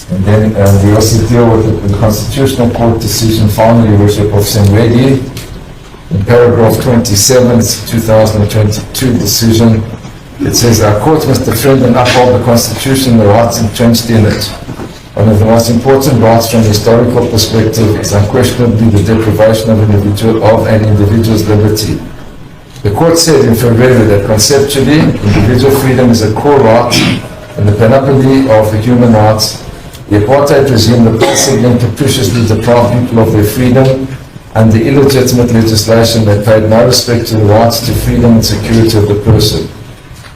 And then we also deal with the Constitutional Court decision, finally, Your Worship, of Senwedi. In paragraph 27, it's 2022 decision. It says, our court must defend and uphold the Constitution and the rights entrenched in it. One of the most important rights from a historical perspective is unquestionably the deprivation of an individual's liberty. The court said in February that conceptually, individual freedom is a core right and the panoply of human rights. The apartheid regime repressively and capriciously deprived people of their freedom under illegitimate legislation that paid no respect to the rights to freedom and security of the person.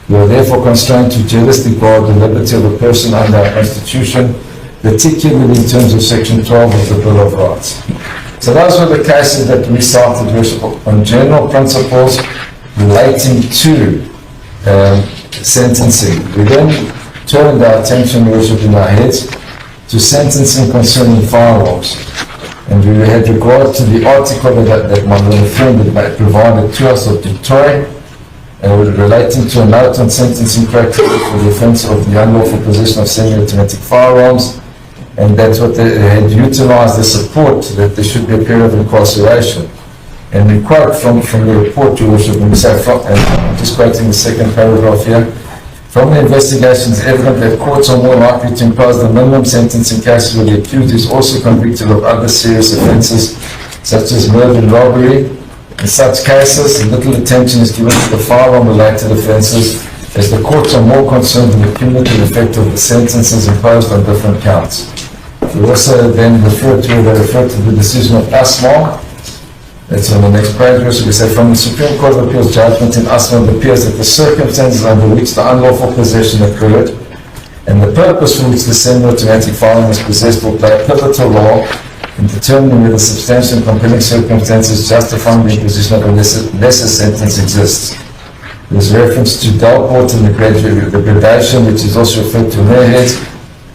We are therefore constrained to jealously guard the liberty of a person under our Constitution, particularly in terms of Section 12 of the Bill of Rights. So those were the cases that we cited, Worship, on general principles relating to sentencing. We then turned our attention, Worship, in our heads to sentencing concerning firearms. And we had regard to the article that my friend had provided to us of Detroit, relating to a note on sentencing practice for the offence of the unlawful possession of semi-automatic firearms, and that's what they had utilised the support that there should be a period of incarceration. And we quote from the report, Your Worship, and we say, and I'm just quoting the second paragraph here, from the investigation it's evident that courts are more likely to impose the minimum sentence in cases where the accused is also convicted of other serious offences, such as murder and robbery. In such cases, little attention is given to the firearm-related offences, as the courts are more concerned with the cumulative effect of the sentences imposed on different counts. We also then refer to the decision of Asma. That's on the next page. We say, from the Supreme Court of Appeals judgment in Asma, it appears that the circumstances under which the unlawful possession occurred and the purpose for which the semi-automatic firearm is possessed will play a pivotal role in determining whether substantial and compelling circumstances justifying the imposition of a lesser sentence exists. There's reference to Dalport and the gradation, which is also referred to in their heads,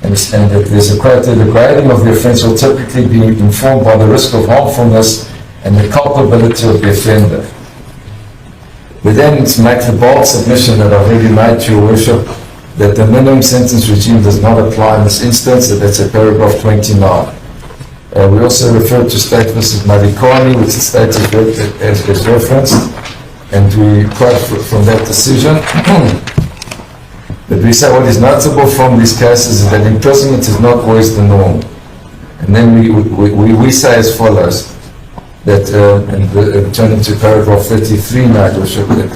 and that there's a quote there, the grading of the offence will typically be informed by the risk of harmfulness and the culpability of the offender. We then make the bold submission that I've already made to Your Worship, that the minimum sentence regime does not apply in this instance, that's at paragraph 29. We also refer to State v. Marikani, which the State has referenced, and we quote from that decision that we say what is notable from these cases is that imprisonment is not always the norm. And then we say as follows, that, turning to paragraph 33 now, Worship, that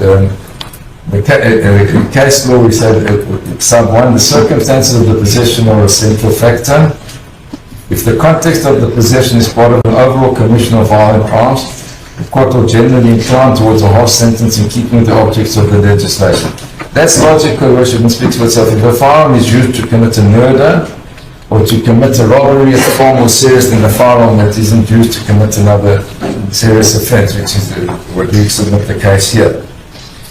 the case law, we say that sub 1, the circumstances of the possession are a central factor. If the context of the possession is part of an overall commission of violent crimes, the court will generally incline towards a harsh sentence in keeping with the objects of the legislation. That's logical, Worship, and speaks for itself. If the firearm is used to commit a murder or to commit a robbery, it's far more serious than the firearm that isn't used to commit another serious offence, which is what we submit the case here.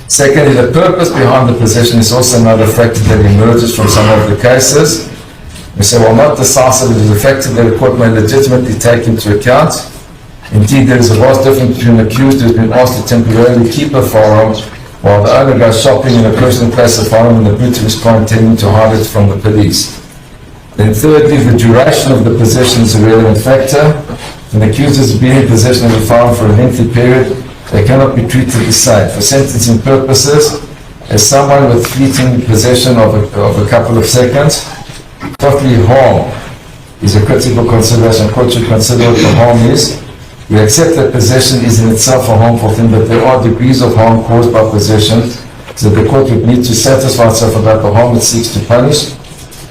Secondly, the purpose behind the possession is also another factor that emerges from some of the cases. We say, while not decisive, it is a factor that the court may legitimately take into account. Indeed, there is a vast difference between an accused who has been asked to temporarily keep a firearm while the owner goes shopping and a person places a firearm in the boot of his car intending to hide it from the police. Then thirdly, the duration of the possession is a relevant factor. If an accused has been in possession of a firearm for a lengthy period, they cannot be treated the same. For sentencing purposes, as someone with fleeting possession of a couple of seconds, bodily harm is a critical consideration. Court should consider what the harm is. We accept that possession is in itself a harmful thing, but there are degrees of harm caused by possession, so the court would need to satisfy itself about the harm it seeks to punish.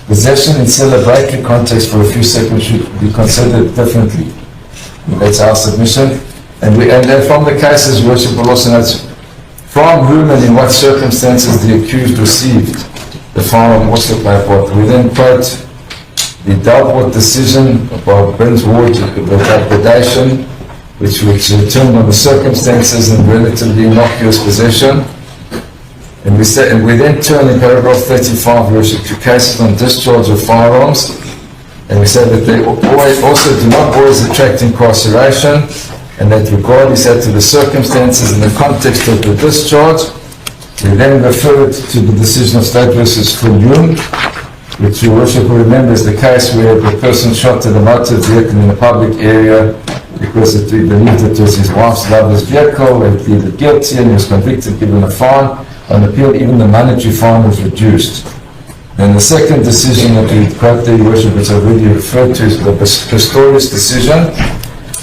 Possession in celebratory context for a few seconds should be considered differently. That's our submission. And from the cases, Your Worship will also note from whom and in what circumstances the accused received the firearm also play a part. We then quote the Dalport decision about Bryn's Ward about predation, which turned on the circumstances and relatively innocuous possession. And we then turn in paragraph 35, Your Worship, to cases on discharge of firearms. And we say that they also do not always attract incarceration, and that regard is set to the circumstances and the context of the discharge. We then refer it to the decision of State versus Funyun, which your worship will remember is the case where the person shot at a motor vehicle in a public area because he believed it was his wife's lover's vehicle. He pleaded guilty and he was convicted, given a fine. On appeal, even the monetary fine was reduced. And the second decision that we quote there, your worship, which I've already referred to, is the Pistorius decision,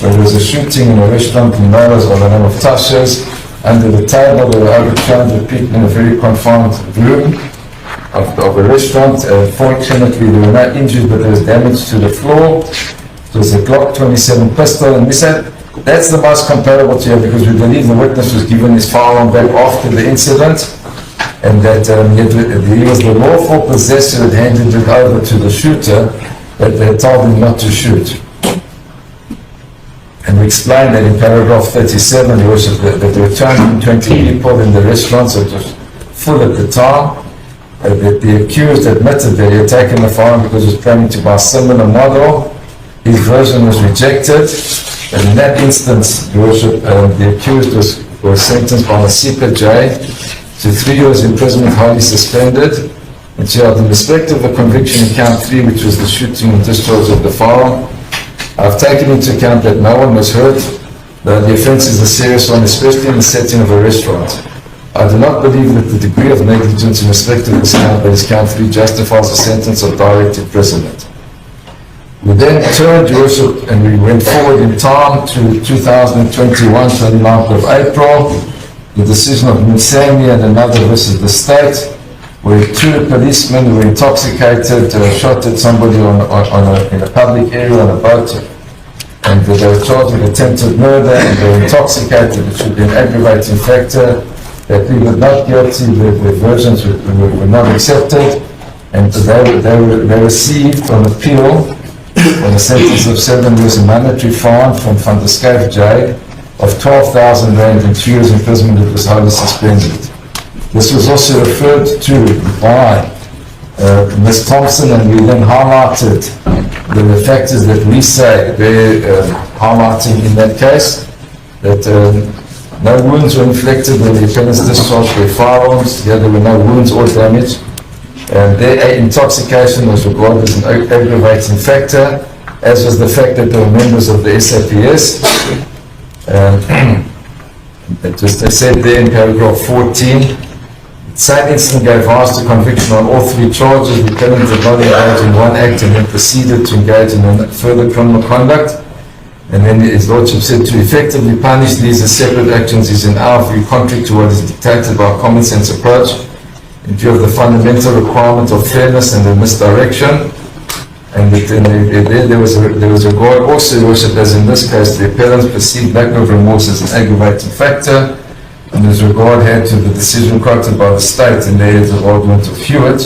where there was a shooting in a restaurant in Norway by the name of Tasha's. Under the table, there were over 200 people in a very confined room of a restaurant. Fortunately, there were no injuries, but there was damage to the floor. It was a Glock 27 pistol, and we said that's the most comparable to you, because we believe the witness was given his firearm back after the incident, and that he was the lawful possessor that handed it over to the shooter, that they told him not to shoot. And we explained that in paragraph 37, there were 220 people in the restaurant, so it was full at the time. That the accused admitted that he had taken the firearm because he was planning to buy a similar model. His version was rejected, and in that instance, Your Worship, the accused was sentenced by the CPJ to 3 years imprisonment, highly suspended, and jailed. In respect of the conviction in count 3, which was the shooting and discharge of the firearm, I've taken into account that no one was hurt, though the offence is a serious one, especially in the setting of a restaurant. I do not believe that the degree of negligence in respect of this count, that is count 3, justifies a sentence of direct imprisonment. We then turned, Your Worship, and we went forward in time to 2021, 29th of April, the decision of Musemi and another versus the state, where 2 policemen who were intoxicated shot at somebody in a public area on a boat, and they were charged with attempted murder, and they were intoxicated, which would be an aggravating factor. They pleaded not guilty, their versions were not accepted, and they received on appeal on a sentence of 7 years a monetary fine from Van der Schyff jail of 12,000 rand and 2 years imprisonment that was highly suspended. This was also referred to by Ms. Thompson, and we then highlighted the factors that we say they're highlighting in that case, that no wounds were inflicted when the offenders discharged their firearms. There were no wounds or damage. Their intoxication was regarded as an aggravating factor, as was the fact that they were members of the SAPS. They said there in paragraph 14, the same incident gave rise to conviction on all 3 charges. The defendant did not engage in one act and then proceeded to engage in further criminal conduct. And then his lordship said to effectively punish these as separate actions is in our view contrary to what is dictated by a common sense approach in view of the fundamental requirement of fairness and the misdirection. And there was a regard also, worship, as in this case, the appellants perceived lack of remorse as an aggravating factor, and as regard had to the decision quoted by the state in there is the argument of Hewitt,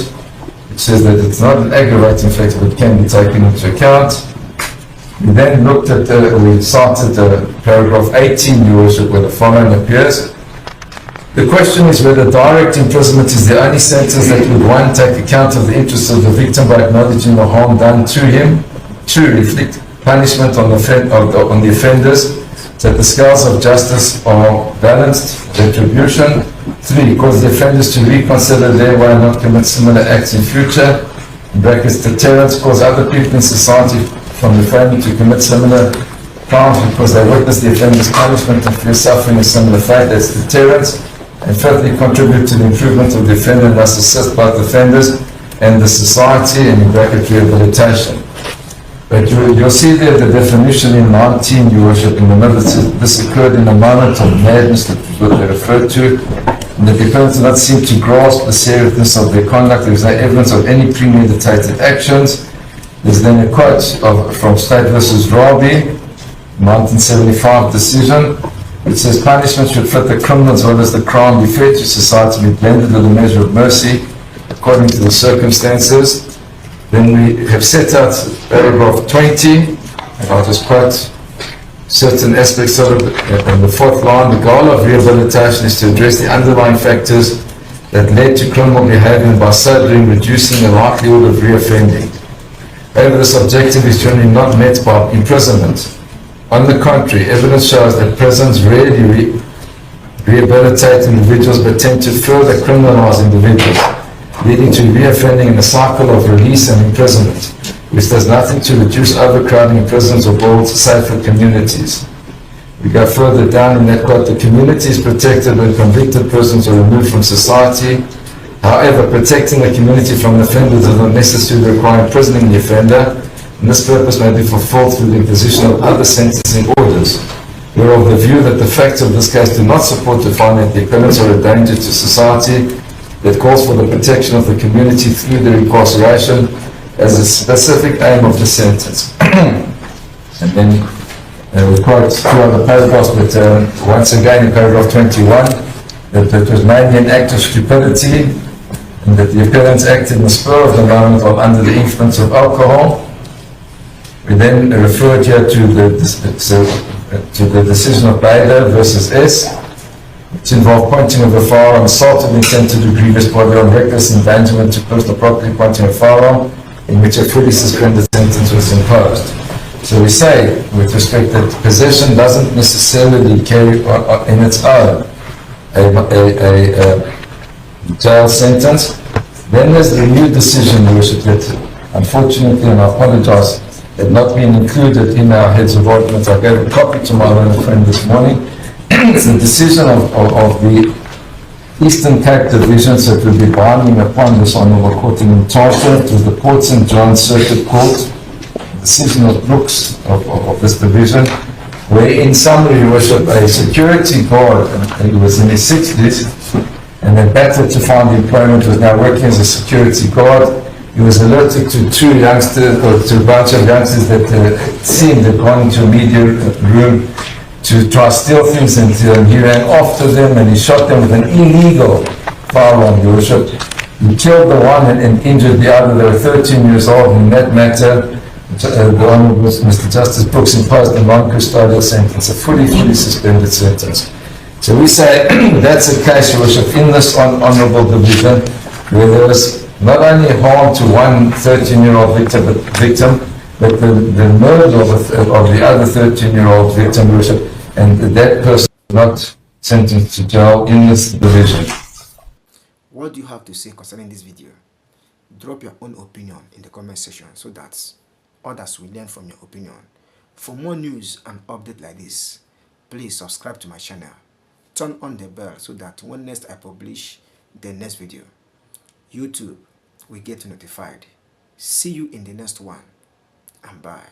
which says that it's not an aggravating factor but can be taken into account. We then looked at, we cited paragraph 18, Your Worship, where the following appears. The question is whether direct imprisonment is the only sentence that would, 1, take account of the interests of the victim by acknowledging the harm done to him, 2, inflict punishment on the offenders, so that the scales of justice are balanced, retribution, 3, cause the offenders to reconsider their way and not commit similar acts in future, in brackets, deterrence, cause other people in society from refraining to commit similar crimes because they witness the offender's punishment and fear suffering a similar fate, that's deterrence. And thirdly, contribute to the improvement of the offender and thus assist both offenders and the society, and in bracket rehabilitation. But you'll see there the definition in 19, Your Worship, in the middle. This occurred in a moment of madness, that is what they referred to, and the defendants did not seem to grasp the seriousness of their conduct. There is no evidence of any premeditated actions. There's then a quote from State versus Rabi, 1975 decision. It says punishment should fit the criminal as well as the crime, be fair to society, be blended with a measure of mercy according to the circumstances. Then we have set out paragraph 20, and I'll just quote certain aspects of it. In the 4th line, the goal of rehabilitation is to address the underlying factors that led to criminal behavior and by so doing reducing the likelihood of reoffending. However, this objective is generally not met by imprisonment. On the contrary, evidence shows that prisons rarely rehabilitate individuals but tend to further criminalize individuals. leading to reoffending in a cycle of release and imprisonment, which does nothing to reduce overcrowding in prisons or build safer communities. We go further down in that quote, the community is protected when convicted persons are removed from society. However, protecting the community from offenders does not necessarily require imprisoning the offender, and this purpose may be fulfilled through the imposition of other sentencing orders. We are of the view that the facts of this case do not support the finding that the offenders are a danger to society, that calls for the protection of the community through their incarceration as a specific aim of the sentence. And then we quote two other paragraphs, but once again in paragraph 21, that it was mainly an act of stupidity, and that the appellants acted in the spur of the moment while under the influence of alcohol. We then referred here to the decision of Bader versus S, which involved pointing of a firearm, assault of intent to do grievous bodily harm, reckless endangerment to personal property, pointing a firearm, in which a fully suspended sentence was imposed. So we say, with respect, that possession doesn't necessarily carry in its own a jail sentence. Then there's the new decision, Your Worship, that unfortunately, and I apologize, had not been included in our heads of argument. I gave a copy to my learned friend this morning. It's the decision of the Eastern Cape Division, so it will be binding upon this Honourable Court in Charter. It was the Port St. John Circuit Court, decision of Brooks of this division, where in summary, Your Worship, a security guard, and he was in his 60s, and then battled to find employment, was now working as a security guard. He was alerted to two youngsters, or to a bunch of youngsters that it seemed had gone into a media room to try to steal things, and he ran after them and he shot them with an illegal firearm, Your Worship. He killed the one and injured the other. They were 13 years old. In that matter, the Honourable Mr. Justice Brooks imposed a non-custodial sentence, a fully suspended sentence. So we say that's a case, Your Worship, in this Honourable Division, where there was not only harm to one 13-year-old victim, but the murder of the other 13-year-old victim, Your Worship, and that person was not sentenced to jail in this division. What do you have to say concerning this video? Drop your own opinion in the comment section so that others will learn from your opinion. For more news and updates like this, please subscribe to my channel. Turn on the bell so that when next I publish the next video, YouTube will get notified. See you in the next one, and bye.